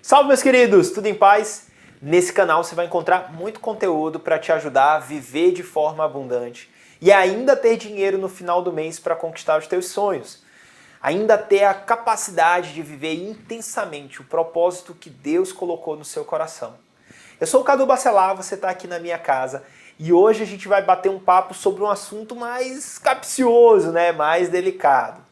Salve, meus queridos! Tudo em paz? Nesse canal você vai encontrar muito conteúdo para te ajudar a viver de forma abundante e ainda ter dinheiro no final do mês para conquistar os teus sonhos. Ainda ter a capacidade de viver intensamente o propósito que Deus colocou no seu coração. Eu sou o Cadu Bacelar, você está aqui na minha casa e hoje a gente vai bater um papo sobre um assunto mais capcioso, mais delicado.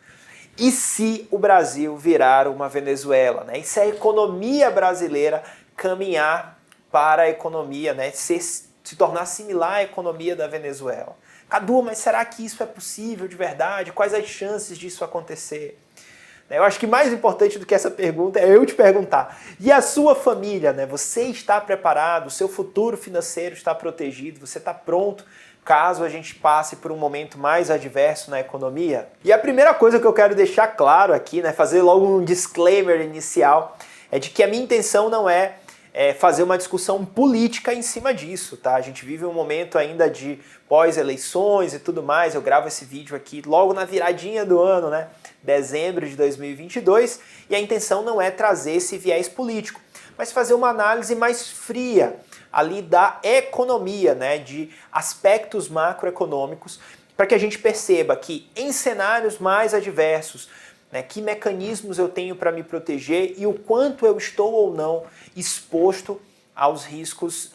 E se o Brasil virar uma Venezuela? E se a economia brasileira caminhar para a economia, se tornar similar à economia da Venezuela? Cadu, mas será que isso é possível de verdade? Quais as chances disso acontecer? Eu acho que mais importante do que essa pergunta é eu te perguntar. E a sua família? Você está preparado? O seu futuro financeiro está protegido? Você está pronto caso a gente passe por um momento mais adverso na economia? E a primeira coisa que eu quero deixar claro aqui, fazer logo um disclaimer inicial, é de que a minha intenção não é fazer uma discussão política em cima disso, tá? A gente vive um momento ainda de pós-eleições e tudo mais. Eu gravo esse vídeo aqui logo na viradinha do ano, dezembro de 2022, e a intenção não é trazer esse viés político, mas fazer uma análise mais fria ali da economia, de aspectos macroeconômicos, para que a gente perceba que em cenários mais adversos, que mecanismos eu tenho para me proteger e o quanto eu estou ou não exposto aos riscos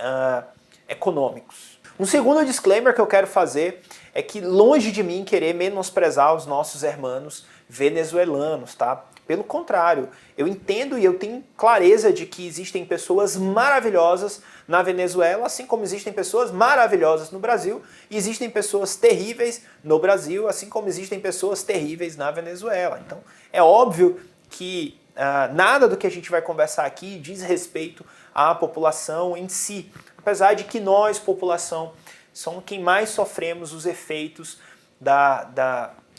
econômicos. Um segundo disclaimer que eu quero fazer é que longe de mim querer menosprezar os nossos irmãos venezuelanos, tá? Pelo contrário, eu entendo e eu tenho clareza de que existem pessoas maravilhosas na Venezuela, assim como existem pessoas maravilhosas no Brasil, e existem pessoas terríveis no Brasil, assim como existem pessoas terríveis na Venezuela. Então, é óbvio que nada do que a gente vai conversar aqui diz respeito à população em si, apesar de que nós, população, somos quem mais sofremos os efeitos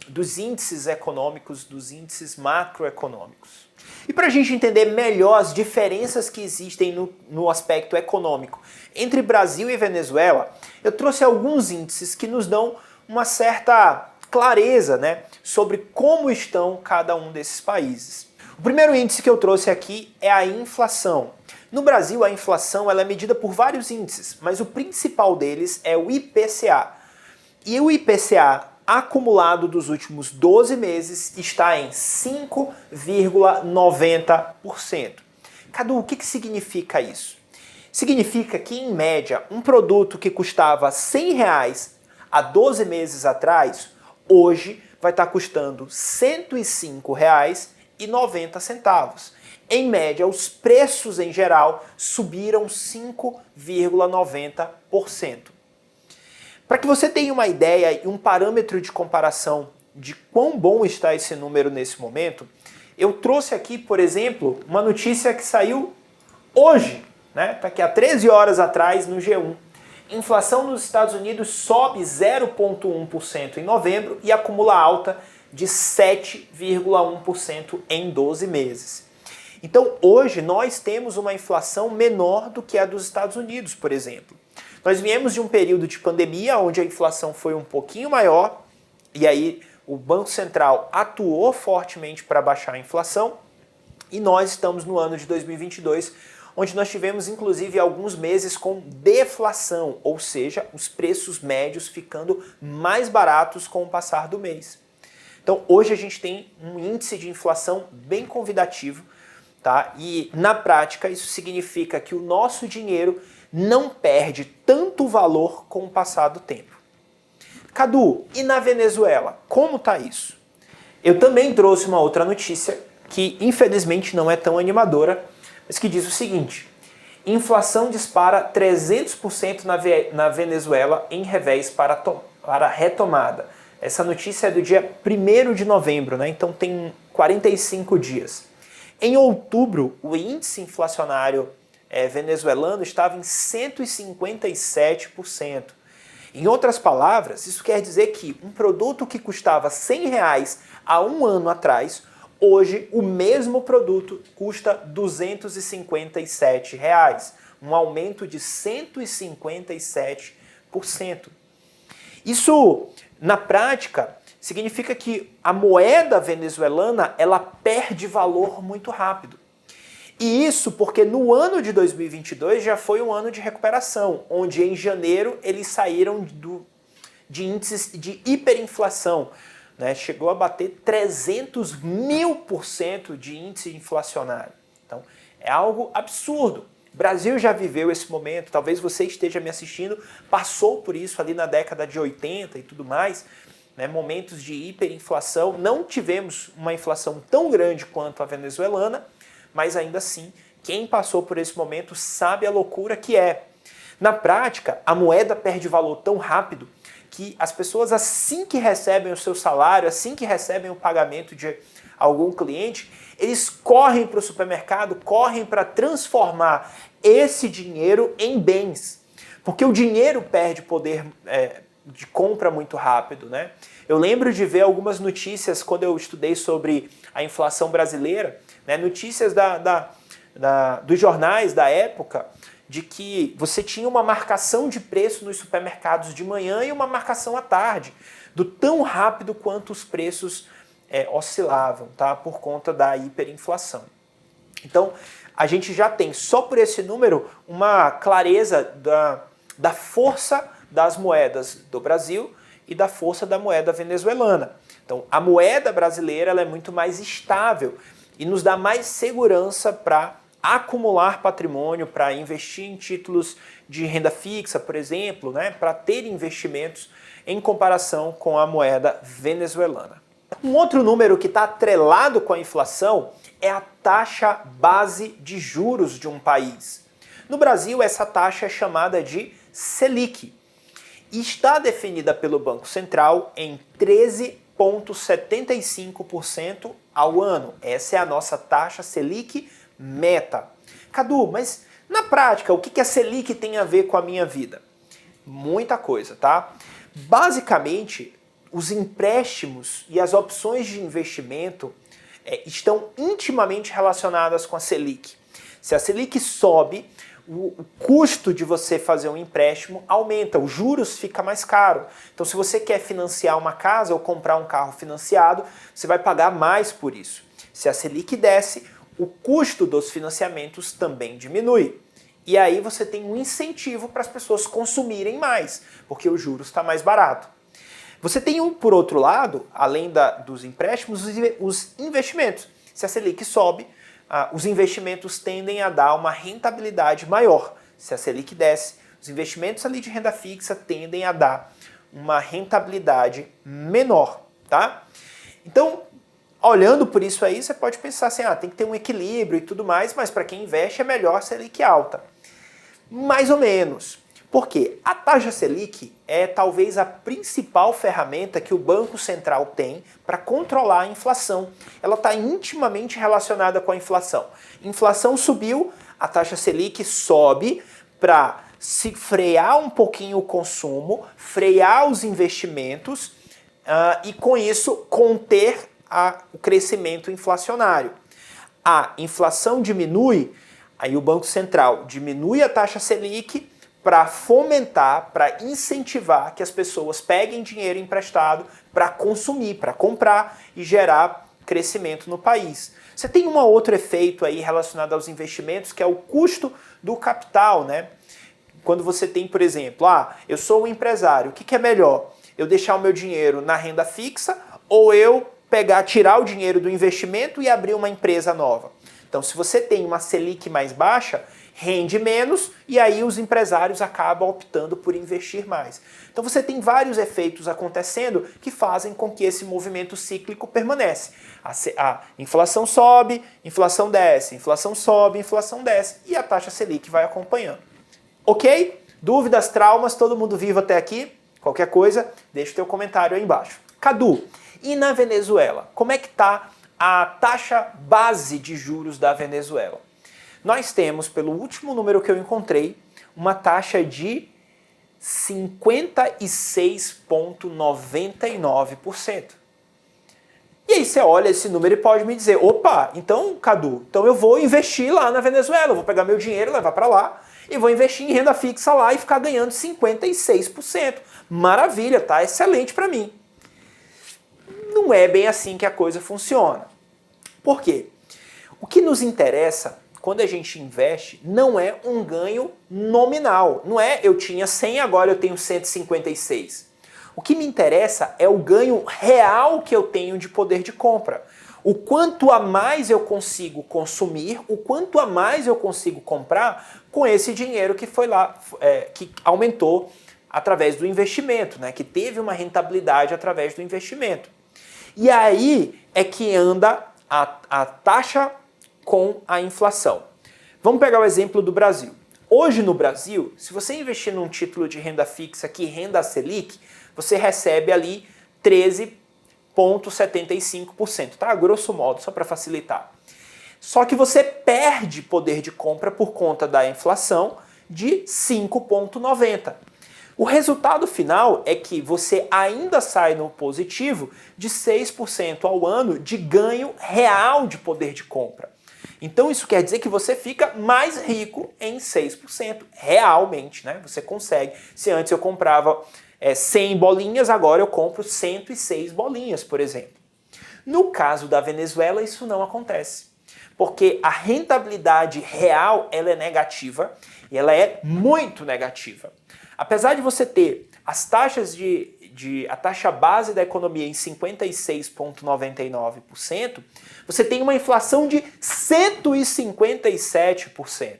dos índices econômicos, dos índices macroeconômicos. E para a gente entender melhor as diferenças que existem no aspecto econômico entre Brasil e Venezuela, eu trouxe alguns índices que nos dão uma certa clareza sobre como estão cada um desses países. O primeiro índice que eu trouxe aqui é a inflação. No Brasil, a inflação ela é medida por vários índices, mas o principal deles é o IPCA. E o IPCA acumulado dos últimos 12 meses está em 5,90%. Cadu, o que significa isso? Significa que, em média, um produto que custava R$100 há 12 meses atrás, hoje vai estar custando R$ 105,90. Em média, os preços em geral subiram 5,90%. Para que você tenha uma ideia e um parâmetro de comparação de quão bom está esse número nesse momento, eu trouxe aqui, por exemplo, uma notícia que saiu hoje, tá aqui há 13 horas atrás no G1. Inflação nos Estados Unidos sobe 0,1% em novembro e acumula alta de 7,1% em 12 meses. Então, hoje, nós temos uma inflação menor do que a dos Estados Unidos, por exemplo. Nós viemos de um período de pandemia onde a inflação foi um pouquinho maior e aí o Banco Central atuou fortemente para baixar a inflação e nós estamos no ano de 2022, onde nós tivemos inclusive alguns meses com deflação, ou seja, os preços médios ficando mais baratos com o passar do mês. Então hoje a gente tem um índice de inflação bem convidativo, tá? E na prática isso significa que o nosso dinheiro não perde tanto valor com o passar do tempo. Cadu, e na Venezuela, como está isso? Eu também trouxe uma outra notícia que infelizmente não é tão animadora, mas que diz o seguinte: inflação dispara 300% na Venezuela em revés para retomada. Essa notícia é do dia 1º de novembro, então tem 45 dias. Em outubro, o índice inflacionário venezuelano estava em 157%. Em outras palavras, isso quer dizer que um produto que custava R$100 há um ano atrás, hoje o mesmo produto custa R$ 257, um aumento de 157%. Isso, na prática, significa que a moeda venezuelana ela perde valor muito rápido. E isso porque no ano de 2022 já foi um ano de recuperação, onde em janeiro eles saíram de índices de hiperinflação, né? Chegou a bater 300.000% de índice inflacionário. Então é algo absurdo. O Brasil já viveu esse momento, talvez você esteja me assistindo, passou por isso ali na década de 80 e tudo mais, né? Momentos de hiperinflação. Não tivemos uma inflação tão grande quanto a venezuelana, mas ainda assim, quem passou por esse momento sabe a loucura que é. Na prática, a moeda perde valor tão rápido que as pessoas, assim que recebem o seu salário, assim que recebem o pagamento de algum cliente, eles correm para o supermercado, correm para transformar esse dinheiro em bens. Porque o dinheiro perde poder de compra muito rápido, né? Eu lembro de ver algumas notícias quando eu estudei sobre a inflação brasileira, né, notícias dos jornais da época, de que você tinha uma marcação de preço nos supermercados de manhã e uma marcação à tarde, do tão rápido quanto os preços oscilavam, tá? Por conta da hiperinflação. Então, a gente já tem, só por esse número, uma clareza da força das moedas do Brasil e da força da moeda venezuelana. Então, a moeda brasileira ela é muito mais estável e nos dá mais segurança para acumular patrimônio, para investir em títulos de renda fixa, por exemplo, né, para ter investimentos em comparação com a moeda venezuelana. Um outro número que está atrelado com a inflação é a taxa base de juros de um país. No Brasil, essa taxa é chamada de Selic e está definida pelo Banco Central em 13,75% ao ano. Essa é a nossa taxa Selic meta. Cadu, mas na prática, o que a Selic tem a ver com a minha vida? Muita coisa, tá? Basicamente, os empréstimos e as opções de investimento estão intimamente relacionadas com a Selic. Se a Selic sobe, o custo de você fazer um empréstimo aumenta, os juros fica mais caro. Então, se você quer financiar uma casa ou comprar um carro financiado, você vai pagar mais por isso. Se a Selic desce, o custo dos financiamentos também diminui. E aí você tem um incentivo para as pessoas consumirem mais, porque o juros está mais barato. Você tem, por outro lado, além dos empréstimos, os investimentos. Se a Selic sobe, os investimentos tendem a dar uma rentabilidade maior. Se a Selic desce, os investimentos ali de renda fixa tendem a dar uma rentabilidade menor, tá? Então, olhando por isso aí, você pode pensar assim, tem que ter um equilíbrio e tudo mais, mas para quem investe é melhor a Selic alta. Mais ou menos. Por quê? A taxa Selic é talvez a principal ferramenta que o Banco Central tem para controlar a inflação. Ela está intimamente relacionada com a inflação. Inflação subiu, a taxa Selic sobe para se frear um pouquinho o consumo, frear os investimentos e com isso conter o crescimento inflacionário. A inflação diminui, aí o Banco Central diminui a taxa Selic para fomentar, para incentivar que as pessoas peguem dinheiro emprestado para consumir, para comprar e gerar crescimento no país. Você tem um outro efeito aí relacionado aos investimentos, que é o custo do capital, né? Quando você tem, por exemplo, eu sou um empresário, o que é melhor? Eu deixar o meu dinheiro na renda fixa ou eu tirar o dinheiro do investimento e abrir uma empresa nova? Então, se você tem uma Selic mais baixa, rende menos e aí os empresários acabam optando por investir mais. Então você tem vários efeitos acontecendo que fazem com que esse movimento cíclico permanece. A inflação sobe, inflação desce, inflação sobe, inflação desce e a taxa Selic vai acompanhando. Ok? Dúvidas, traumas, todo mundo vivo até aqui? Qualquer coisa, deixa o teu comentário aí embaixo. Cadu, e na Venezuela? Como é que está a taxa base de juros da Venezuela? Nós temos, pelo último número que eu encontrei, uma taxa de 56,99%. E aí você olha esse número e pode me dizer, opa, então, Cadu, então eu vou investir lá na Venezuela, eu vou pegar meu dinheiro, levar para lá, e vou investir em renda fixa lá e ficar ganhando 56%. Maravilha, tá? Excelente para mim. Não é bem assim que a coisa funciona. Por quê? O que nos interessa quando a gente investe, não é um ganho nominal. Não é eu tinha 100, agora eu tenho 156. O que me interessa é o ganho real que eu tenho de poder de compra. O quanto a mais eu consigo consumir, o quanto a mais eu consigo comprar com esse dinheiro que foi lá, que aumentou através do investimento, né? Que teve uma rentabilidade através do investimento. E aí é que anda a taxa com a inflação. Vamos pegar o exemplo do Brasil. Hoje no Brasil, se você investir num título de renda fixa que renda a Selic, você recebe ali 13,75%, tá? Grosso modo, só para facilitar. Só que você perde poder de compra por conta da inflação de 5,90%. O resultado final é que você ainda sai no positivo de 6% ao ano de ganho real de poder de compra. Então isso quer dizer que você fica mais rico em 6% realmente, né? Você consegue. Se antes eu comprava 100 bolinhas, agora eu compro 106 bolinhas, por exemplo. No caso da Venezuela, isso não acontece. Porque a rentabilidade real ela é negativa e ela é muito negativa. Apesar de você ter as taxas a taxa base da economia em 56,99%, você tem uma inflação de 157%.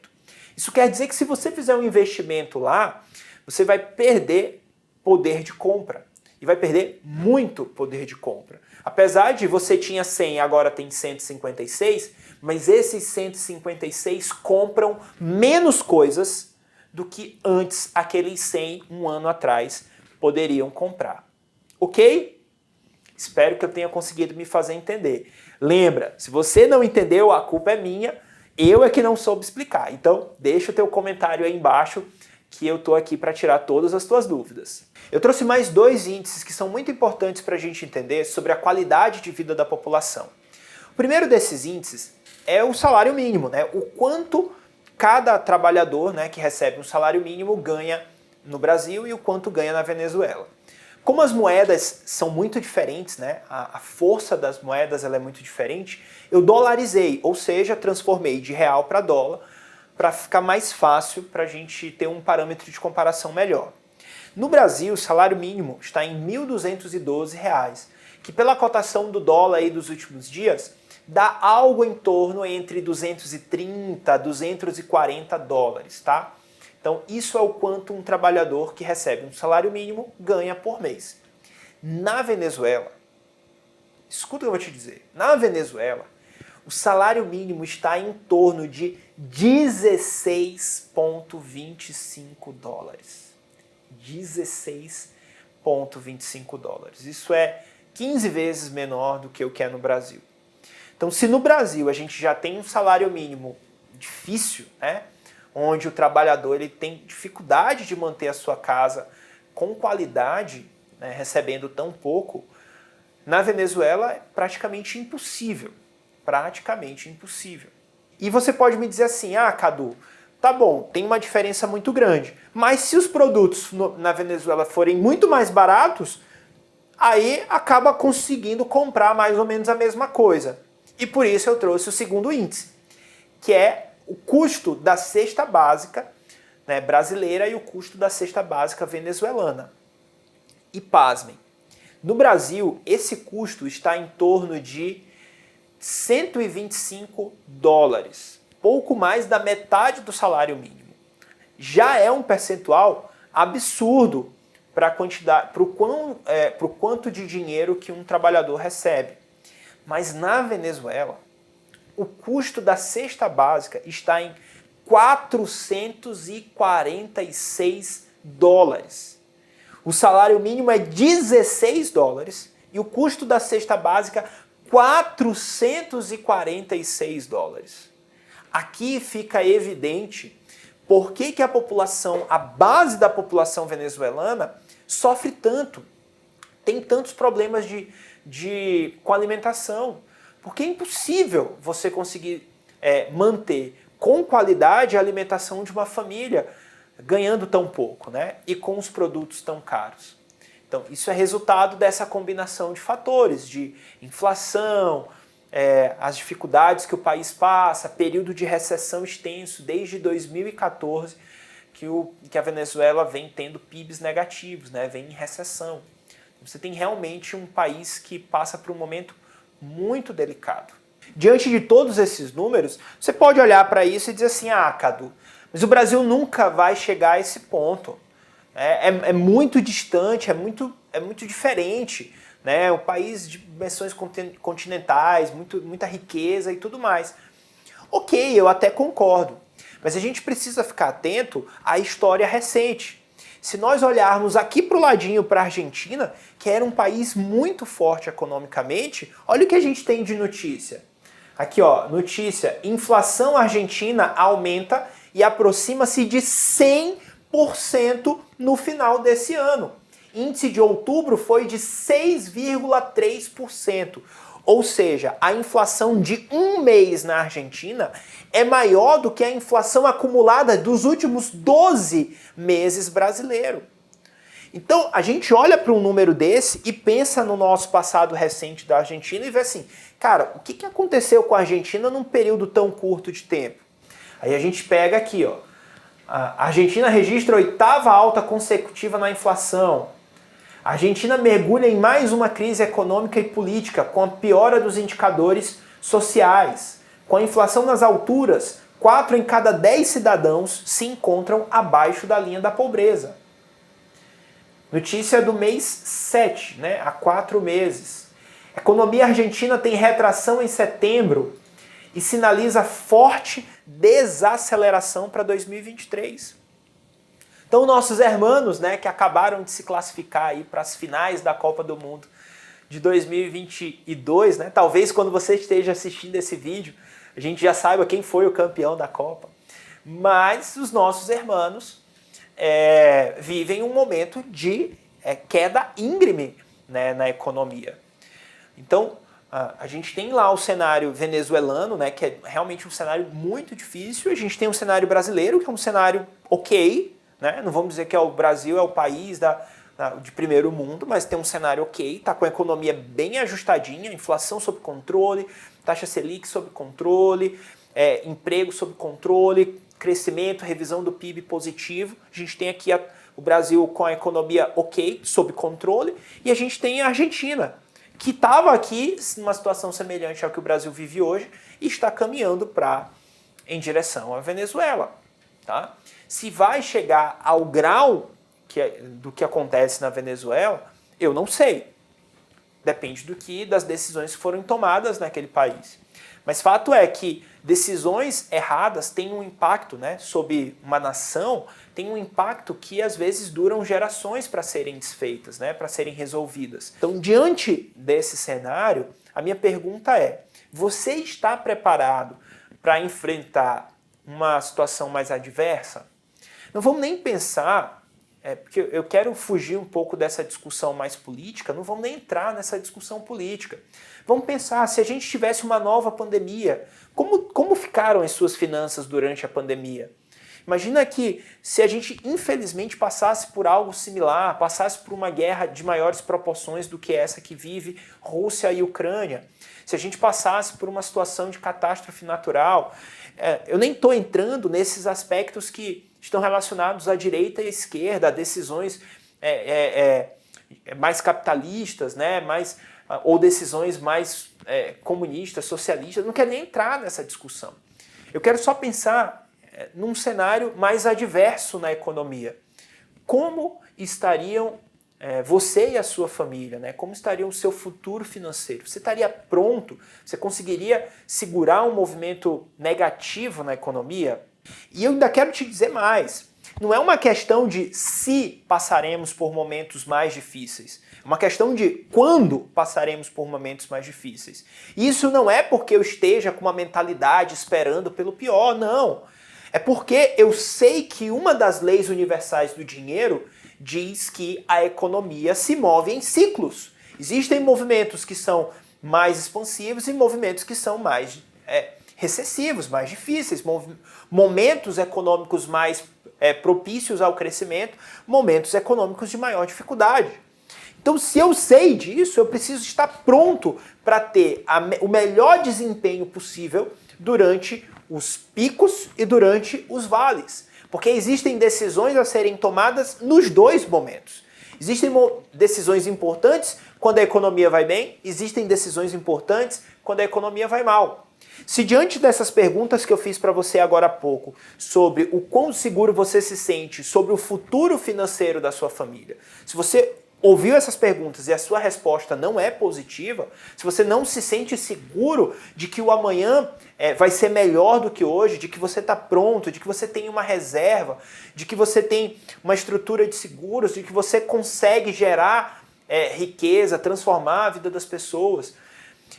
Isso quer dizer que se você fizer um investimento lá, você vai perder poder de compra. E vai perder muito poder de compra. Apesar de você tinha 100 e agora tem 156, mas esses 156 compram menos coisas do que antes aqueles 100, um ano atrás, poderiam comprar. Ok? Espero que eu tenha conseguido me fazer entender. Lembra, se você não entendeu, a culpa é minha, eu é que não soube explicar. Então, deixa o teu comentário aí embaixo que eu tô aqui para tirar todas as tuas dúvidas. Eu trouxe mais 2 índices que são muito importantes para a gente entender sobre a qualidade de vida da população. O primeiro desses índices é o salário mínimo, né? O quanto cada trabalhador, né, que recebe um salário mínimo ganha no Brasil e o quanto ganha na Venezuela. Como as moedas são muito diferentes, né, a força das moedas ela é muito diferente, eu dolarizei, ou seja, transformei de real para dólar, para ficar mais fácil para a gente ter um parâmetro de comparação melhor. No Brasil, o salário mínimo está em R$ 1.212, que pela cotação do dólar aí dos últimos dias, dá algo em torno entre 230 a 240 dólares, tá? Então isso é o quanto um trabalhador que recebe um salário mínimo ganha por mês. Na Venezuela, escuta o que eu vou te dizer, na Venezuela, o salário mínimo está em torno de 16,25 dólares. 16,25 dólares. Isso é 15 vezes menor do que o que é no Brasil. Então, se no Brasil a gente já tem um salário mínimo difícil, né, onde o trabalhador ele tem dificuldade de manter a sua casa com qualidade, né, recebendo tão pouco, na Venezuela é praticamente impossível. Praticamente impossível. E você pode me dizer assim, ah, Cadu, tá bom, tem uma diferença muito grande, mas se os produtos na Venezuela forem muito mais baratos, aí acaba conseguindo comprar mais ou menos a mesma coisa. E por isso eu trouxe o segundo índice, que é o custo da cesta básica, né, brasileira e o custo da cesta básica venezuelana. E pasmem, no Brasil esse custo está em torno de 125 dólares, pouco mais da metade do salário mínimo. Já é um percentual absurdo para a quantidade, para o quanto de dinheiro que um trabalhador recebe. Mas na Venezuela, o custo da cesta básica está em 446 dólares. O salário mínimo é 16 dólares e o custo da cesta básica 446 dólares. Aqui fica evidente por que a população, a base da população venezuelana sofre tanto, tem tantos problemas com alimentação, porque é impossível você conseguir manter com qualidade a alimentação de uma família ganhando tão pouco, né? E com os produtos tão caros. Então, isso é resultado dessa combinação de fatores, de inflação, as dificuldades que o país passa, período de recessão extenso desde 2014, que a Venezuela vem tendo PIBs negativos, né? Vem em recessão. Você tem realmente um país que passa por um momento muito delicado. Diante de todos esses números, você pode olhar para isso e dizer assim, Cadu, mas o Brasil nunca vai chegar a esse ponto. É muito distante, é muito diferente. Né? Um país de dimensões continentais, muita riqueza e tudo mais. Ok, eu até concordo, mas a gente precisa ficar atento à história recente. Se nós olharmos aqui para o ladinho, para a Argentina, que era um país muito forte economicamente, olha o que a gente tem de notícia. Aqui, ó, notícia, inflação argentina aumenta e aproxima-se de 100% no final desse ano. Índice de outubro foi de 6,3%. Ou seja, a inflação de um mês na Argentina é maior do que a inflação acumulada dos últimos 12 meses brasileiro. Então, a gente olha para um número desse e pensa no nosso passado recente da Argentina e vê assim, cara, o que aconteceu com a Argentina num período tão curto de tempo? Aí a gente pega aqui, ó, a Argentina registra a 8ª alta consecutiva na inflação. A Argentina mergulha em mais uma crise econômica e política, com a piora dos indicadores sociais. Com a inflação nas alturas, 4 em cada 10 cidadãos se encontram abaixo da linha da pobreza. Notícia do mês 7, né, há 4 meses. A economia argentina tem retração em setembro e sinaliza forte desaceleração para 2023. Então, nossos hermanos, né, que acabaram de se classificar aí para as finais da Copa do Mundo de 2022, né, talvez quando você esteja assistindo esse vídeo, a gente já saiba quem foi o campeão da Copa, mas os nossos hermanos vivem um momento de queda íngreme, né, na economia. Então, a gente tem lá o cenário venezuelano, né, que é realmente um cenário muito difícil, a gente tem um cenário brasileiro, que é um cenário ok, né? Não vamos dizer que o Brasil é o país de primeiro mundo, mas tem um cenário ok, está com a economia bem ajustadinha, inflação sob controle, taxa Selic sob controle, emprego sob controle, crescimento, revisão do PIB positivo. A gente tem aqui o Brasil com a economia ok, sob controle, e a gente tem a Argentina, que estava aqui numa situação semelhante ao que o Brasil vive hoje e está caminhando em direção à Venezuela. Tá? Se vai chegar ao grau do que acontece na Venezuela, eu não sei. Depende das decisões que foram tomadas naquele país. Mas fato é que decisões erradas têm um impacto, né, sobre uma nação, tem um impacto que às vezes duram gerações para serem desfeitas, né, para serem resolvidas. Então, diante desse cenário, a minha pergunta é, você está preparado para enfrentar uma situação mais adversa? Não vamos nem pensar, porque eu quero fugir um pouco dessa discussão mais política, não vamos nem entrar nessa discussão política. Vamos pensar, se a gente tivesse uma nova pandemia, como ficaram as suas finanças durante a pandemia? Imagina que se a gente infelizmente passasse por algo similar, passasse por uma guerra de maiores proporções do que essa que vive Rússia e Ucrânia, se a gente passasse por uma situação de catástrofe natural, eu nem estou entrando nesses aspectos que estão relacionados à direita e à esquerda, a decisões mais capitalistas, né, ou decisões mais comunistas, socialistas. Não quero nem entrar nessa discussão. Eu quero só pensar num cenário mais adverso na economia. Como estariam você e a sua família, né? Como estaria o seu futuro financeiro? Você estaria pronto? Você conseguiria segurar um movimento negativo na economia? E eu ainda quero te dizer mais. Não é uma questão de se passaremos por momentos mais difíceis. É uma questão de quando passaremos por momentos mais difíceis. Isso não é porque eu esteja com uma mentalidade esperando pelo pior, não. É porque eu sei que uma das leis universais do dinheiro diz que a economia se move em ciclos. Existem movimentos que são mais expansivos e movimentos que são mais recessivos, mais difíceis, momentos econômicos mais propícios ao crescimento, momentos econômicos de maior dificuldade. Então, se eu sei disso, eu preciso estar pronto para ter o melhor desempenho possível durante os picos e durante os vales. Porque existem decisões a serem tomadas nos dois momentos. Existem decisões importantes quando a economia vai bem, existem decisões importantes quando a economia vai mal. Se diante dessas perguntas que eu fiz para você agora há pouco, sobre o quão seguro você se sente sobre o futuro financeiro da sua família, se você ouviu essas perguntas e a sua resposta não é positiva, se você não se sente seguro de que o amanhã vai ser melhor do que hoje, de que você está pronto, de que você tem uma reserva, de que você tem uma estrutura de seguros, de que você consegue gerar riqueza, transformar a vida das pessoas,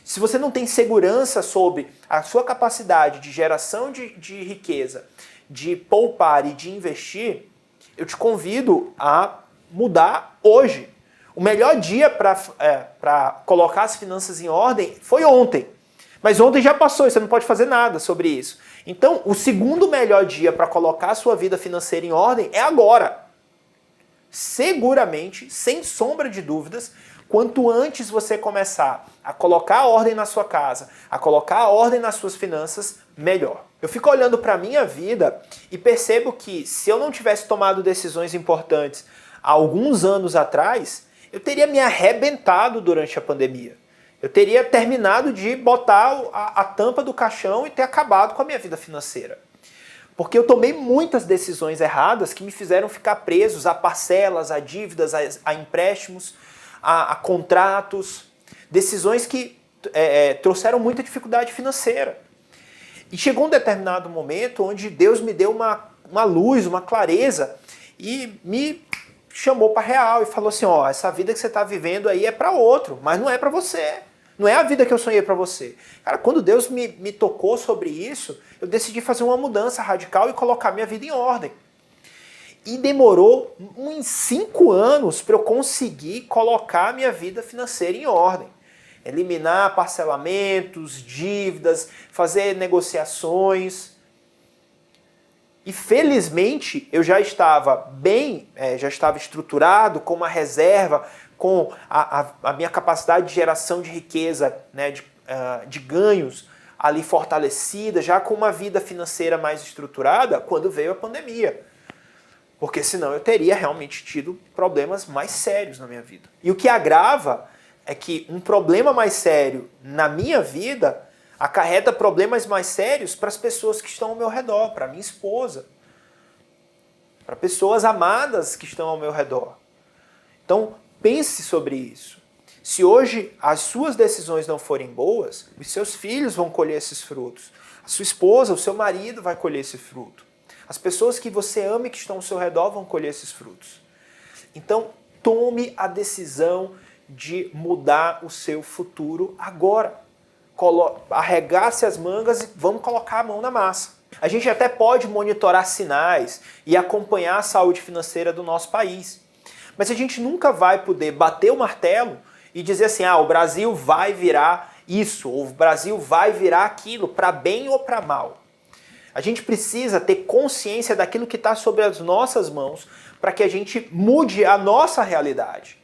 se você não tem segurança sobre a sua capacidade de geração de riqueza, de poupar e de investir, eu te convido a mudar hoje. O melhor dia para colocar as finanças em ordem foi ontem. Mas ontem já passou e você não pode fazer nada sobre isso. Então, o segundo melhor dia para colocar a sua vida financeira em ordem é agora. Seguramente, sem sombra de dúvidas, quanto antes você começar a colocar a ordem na sua casa, a colocar a ordem nas suas finanças, melhor. Eu fico olhando para a minha vida e percebo que se eu não tivesse tomado decisões importantes há alguns anos atrás, eu teria me arrebentado durante a pandemia. Eu teria terminado de botar a tampa do caixão e ter acabado com a minha vida financeira. Porque eu tomei muitas decisões erradas que me fizeram ficar presos a parcelas, a dívidas, a empréstimos, a contratos, decisões que trouxeram muita dificuldade financeira. E chegou um determinado momento onde Deus me deu uma luz, uma clareza e me chamou para real e falou assim, ó, essa vida que você está vivendo aí é para outro, mas não é para você. Não é a vida que eu sonhei para você. Cara, quando Deus me tocou sobre isso, eu decidi fazer uma mudança radical e colocar minha vida em ordem. E demorou uns 5 anos para eu conseguir colocar minha vida financeira em ordem. Eliminar parcelamentos, dívidas, fazer negociações. E felizmente eu já estava bem, já estava estruturado, com uma reserva, com a minha capacidade de geração de riqueza, né, de ganhos ali fortalecida, já com uma vida financeira mais estruturada, quando veio a pandemia. Porque senão eu teria realmente tido problemas mais sérios na minha vida. E o que agrava é que um problema mais sério na minha vida acarreta problemas mais sérios para as pessoas que estão ao meu redor, para minha esposa, para pessoas amadas que estão ao meu redor. Então, pense sobre isso. Se hoje as suas decisões não forem boas, os seus filhos vão colher esses frutos. A sua esposa, o seu marido vai colher esse fruto. As pessoas que você ama e que estão ao seu redor vão colher esses frutos. Então, tome a decisão de mudar o seu futuro agora. Arregace as mangas e vamos colocar a mão na massa. A gente até pode monitorar sinais e acompanhar a saúde financeira do nosso país. Mas a gente nunca vai poder bater o martelo e dizer assim, o Brasil vai virar isso, ou o Brasil vai virar aquilo, para bem ou para mal. A gente precisa ter consciência daquilo que está sobre as nossas mãos para que a gente mude a nossa realidade.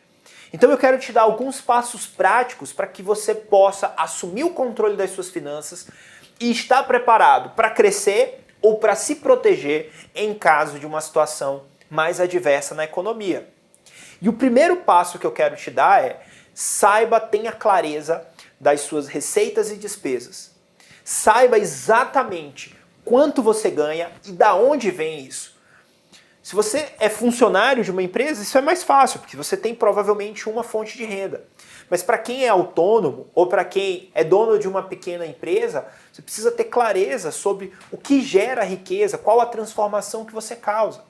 Então eu quero te dar alguns passos práticos para que você possa assumir o controle das suas finanças e estar preparado para crescer ou para se proteger em caso de uma situação mais adversa na economia. E o primeiro passo que eu quero te dar é: saiba, tenha clareza das suas receitas e despesas. Saiba exatamente quanto você ganha e da onde vem isso. Se você é funcionário de uma empresa, isso é mais fácil, porque você tem provavelmente uma fonte de renda. Mas para quem é autônomo ou para quem é dono de uma pequena empresa, você precisa ter clareza sobre o que gera riqueza, qual a transformação que você causa.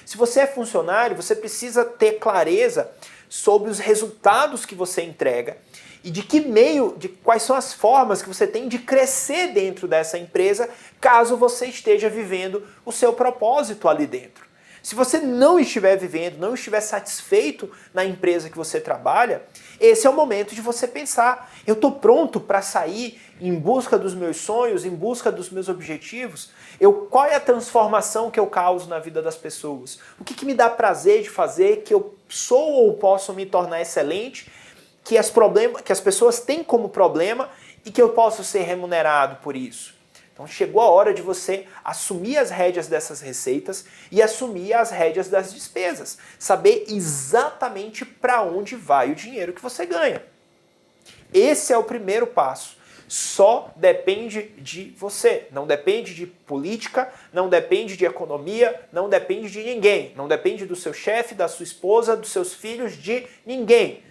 Se você é funcionário, você precisa ter clareza sobre os resultados que você entrega e de quais são as formas que você tem de crescer dentro dessa empresa, caso você esteja vivendo o seu propósito ali dentro. Se você não estiver vivendo, não estiver satisfeito na empresa que você trabalha, esse é o momento de você pensar, eu estou pronto para sair em busca dos meus sonhos, em busca dos meus objetivos? Qual é a transformação que eu causo na vida das pessoas? O que me dá prazer de fazer, que eu sou ou posso me tornar excelente, que as pessoas têm como problema e que eu posso ser remunerado por isso? Então chegou a hora de você assumir as rédeas dessas receitas e assumir as rédeas das despesas. Saber exatamente para onde vai o dinheiro que você ganha. Esse é o primeiro passo. Só depende de você. Não depende de política, não depende de economia, não depende de ninguém. Não depende do seu chefe, da sua esposa, dos seus filhos, de ninguém.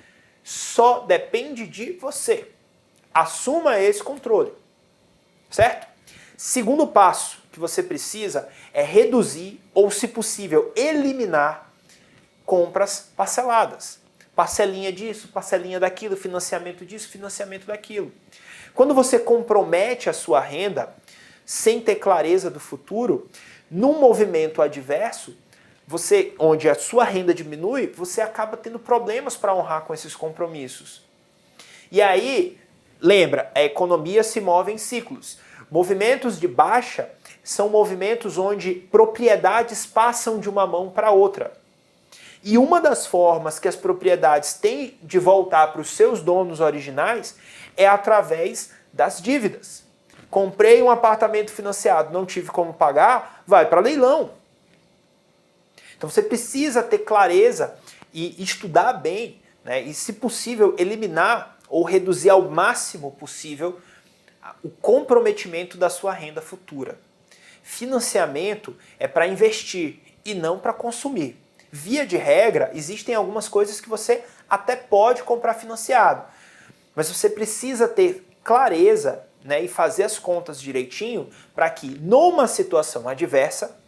Só depende de você. Assuma esse controle. Certo? Segundo passo que você precisa é reduzir ou, se possível, eliminar compras parceladas. Parcelinha disso, parcelinha daquilo, financiamento disso, financiamento daquilo. Quando você compromete a sua renda sem ter clareza do futuro, num movimento adverso, onde a sua renda diminui, você acaba tendo problemas para honrar com esses compromissos. E aí, lembra, a economia se move em ciclos. Movimentos de baixa são movimentos onde propriedades passam de uma mão para outra. E uma das formas que as propriedades têm de voltar para os seus donos originais é através das dívidas. Comprei um apartamento financiado, não tive como pagar, vai para leilão. Então você precisa ter clareza e estudar bem, né, e, se possível, eliminar ou reduzir ao máximo possível o comprometimento da sua renda futura. Financiamento é para investir e não para consumir. Via de regra, existem algumas coisas que você até pode comprar financiado, mas você precisa ter clareza, né, e fazer as contas direitinho para que, numa situação adversa,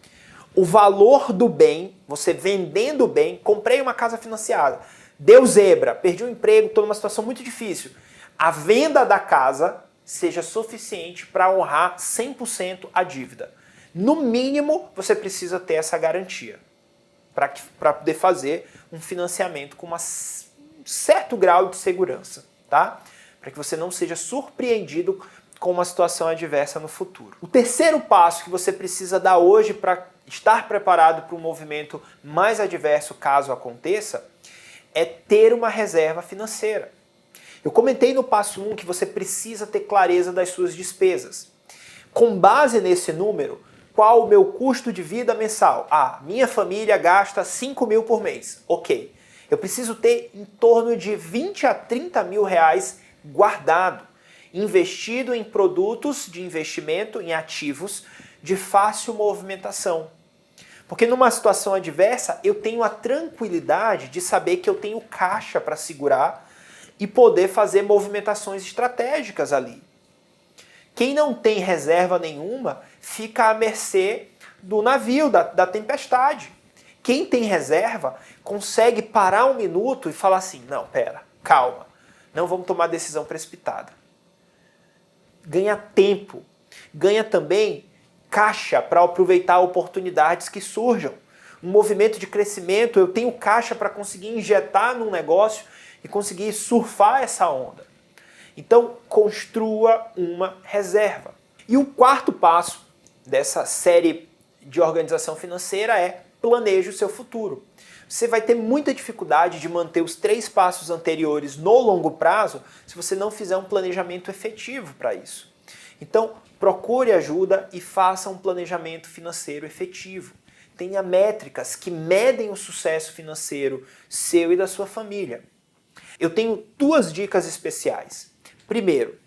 o valor do bem, você vendendo o bem, comprei uma casa financiada, deu zebra, perdi o emprego, estou numa situação muito difícil, a venda da casa seja suficiente para honrar 100% a dívida. No mínimo, você precisa ter essa garantia para poder fazer um financiamento com um certo grau de segurança, tá? Para que você não seja surpreendido com uma situação adversa no futuro. O terceiro passo que você precisa dar hoje para estar preparado para um movimento mais adverso, caso aconteça, é ter uma reserva financeira. Eu comentei no passo 1 que você precisa ter clareza das suas despesas. Com base nesse número, qual o meu custo de vida mensal? Minha família gasta 5 mil por mês. Ok. Eu preciso ter em torno de 20 a 30 mil reais guardado, investido em produtos de investimento, em ativos de fácil movimentação. Porque numa situação adversa, eu tenho a tranquilidade de saber que eu tenho caixa para segurar e poder fazer movimentações estratégicas ali. Quem não tem reserva nenhuma fica à mercê do navio, da tempestade. Quem tem reserva consegue parar um minuto e falar assim, não, pera, calma, não vamos tomar decisão precipitada. Ganha tempo, ganha também caixa para aproveitar oportunidades que surjam. Um movimento de crescimento, eu tenho caixa para conseguir injetar num negócio e conseguir surfar essa onda. Então, construa uma reserva. E o quarto passo dessa série de organização financeira é planeje o seu futuro. Você vai ter muita dificuldade de manter os 3 passos anteriores no longo prazo se você não fizer um planejamento efetivo para isso. Então, procure ajuda e faça um planejamento financeiro efetivo. Tenha métricas que medem o sucesso financeiro seu e da sua família. Eu tenho 2 dicas especiais. Primeiro,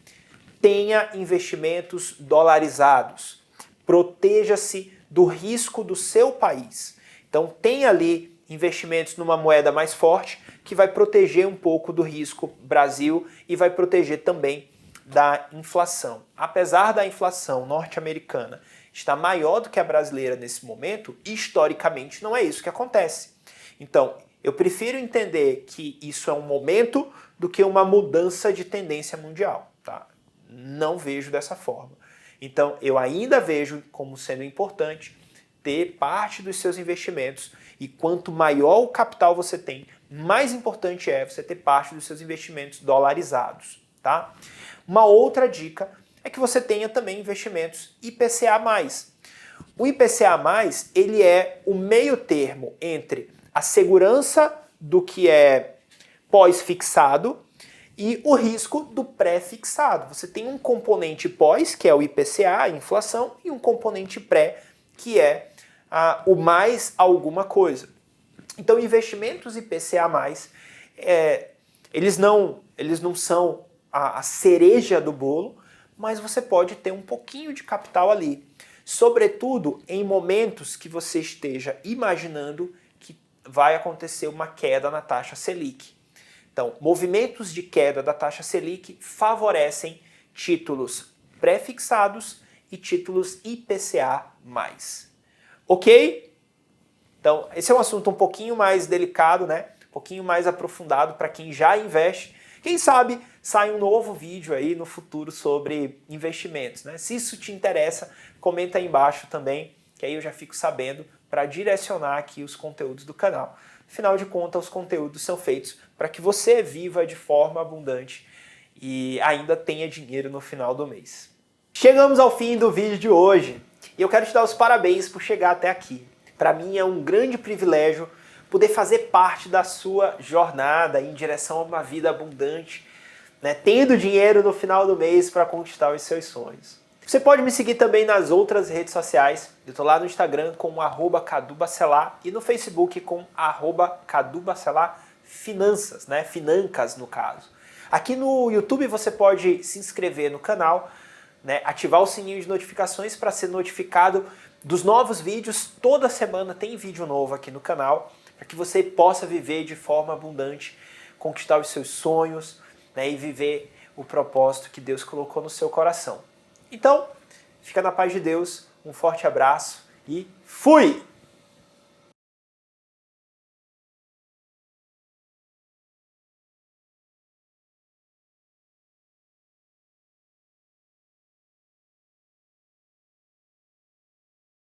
tenha investimentos dolarizados. Proteja-se do risco do seu país. Então tenha ali investimentos numa moeda mais forte que vai proteger um pouco do risco Brasil e vai proteger também da inflação. Apesar da inflação norte-americana estar maior do que a brasileira nesse momento, historicamente não é isso que acontece. Então, eu prefiro entender que isso é um momento do que uma mudança de tendência mundial, tá? Não vejo dessa forma. Então, eu ainda vejo como sendo importante ter parte dos seus investimentos, e quanto maior o capital você tem, mais importante é você ter parte dos seus investimentos dolarizados, tá? Uma outra dica é que você tenha também investimentos IPCA+. O IPCA+, ele é o meio termo entre a segurança do que é pós-fixado e o risco do pré-fixado. Você tem um componente pós, que é o IPCA, a inflação, e um componente pré, que é o mais alguma coisa. Então, investimentos IPCA+, eles não são a cereja do bolo, mas você pode ter um pouquinho de capital ali. Sobretudo em momentos que você esteja imaginando que vai acontecer uma queda na taxa Selic. Então, movimentos de queda da taxa Selic favorecem títulos pré-fixados e títulos IPCA+. Ok? Então, esse é um assunto um pouquinho mais delicado, né? Um pouquinho mais aprofundado para quem já investe. Quem sabe sai um novo vídeo aí no futuro sobre investimentos, né? Se isso te interessa, comenta aí embaixo também, que aí eu já fico sabendo para direcionar aqui os conteúdos do canal. Afinal de contas, os conteúdos são feitos para que você viva de forma abundante e ainda tenha dinheiro no final do mês. Chegamos ao fim do vídeo de hoje e eu quero te dar os parabéns por chegar até aqui. Para mim é um grande privilégio poder fazer parte da sua jornada em direção a uma vida abundante, né, tendo dinheiro no final do mês para conquistar os seus sonhos. Você pode me seguir também nas outras redes sociais. Eu estou lá no Instagram com @cadubacelar e no Facebook com @cadubacelarfinanças, né? Financas no caso. Aqui no YouTube você pode se inscrever no canal, né? Ativar o sininho de notificações para ser notificado dos novos vídeos. Toda semana tem vídeo novo aqui no canal para que você possa viver de forma abundante, conquistar os seus sonhos, né? E viver o propósito que Deus colocou no seu coração. Então, fica na paz de Deus, um forte abraço e fui!